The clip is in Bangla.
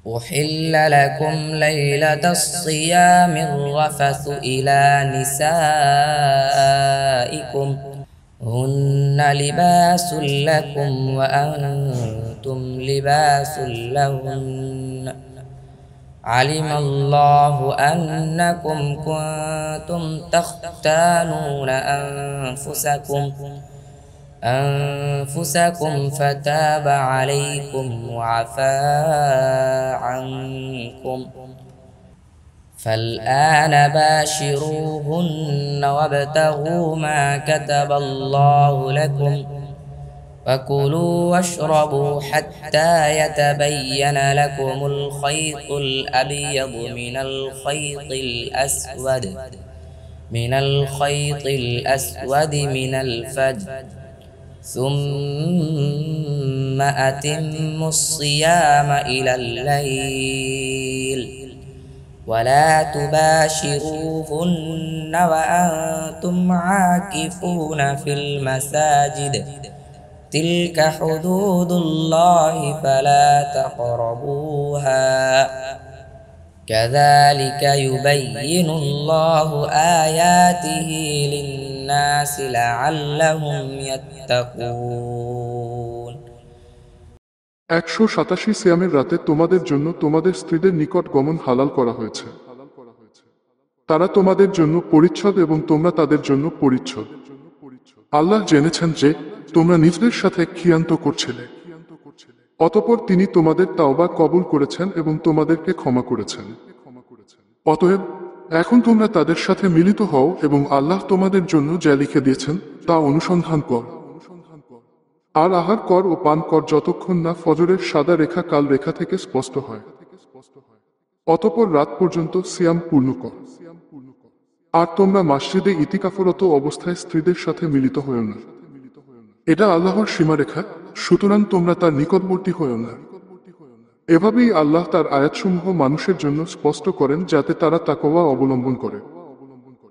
أحل لكم ليلة الصيام الرفث إلى نسائكم هن لباس لكم وأنتم لباس لهن علم الله أنكم كنتم تختانون أنفسكم فتاب عليكم وعفى عنكم فالآن باشروهن وابتغوا ما كتب الله لكم فكلوا واشربوا حتى يتبين لكم الخيط الأبيض من الخيط الأسود من الفجر ثم أتموا الصيام إلى الليل ولا تباشروهن وأنتم عاكفون في المساجد تلك حدود الله فلا تقربوها كذلك يبين الله آياته للناس لعلهم يتقون 187 সিয়ামের রাতে তোমাদের জন্য তোমাদের স্ত্রীদের নিকট গমন হালাল করা হয়েছে। তারা তোমাদের জন্য পরিচ্ছদ এবং তোমরা তাদের জন্য পরিচ্ছদ। আল্লাহ জেনেছেন যে তোমরা নিজেদের সাথে খিয়ান্ত করছিলে। অতঃপর তিনি তোমাদের তাওবা কবুল করেছেন এবং তোমাদেরকে ক্ষমা করেছেন। অতএব এখন তোমরা তাদের সাথে মিলিত হও এবং আল্লাহ তোমাদের জন্য যা লিখে দিয়েছেন তা অনুসন্ধান কর। আর আহার কর ও পান কর যতক্ষণ না ফজরের সাদা রেখা কাল রেখা থেকে স্পষ্ট হয়। অতঃপর রাত পর্যন্ত সিয়াম পূর্ণ কর। আর তোমরা মসজিদে ইতিকাফরত অবস্থায় স্ত্রীদের সাথে মিলিত হও না। এটা আল্লাহর সীমারেখা, সুতরাং তোমরা তার নিকটবর্তী হও না। এভাবেই আল্লাহ তার আয়াতসমূহ মানুষের জন্য স্পষ্ট করেন যাতে তারা তাকওয়া অবলম্বন করে।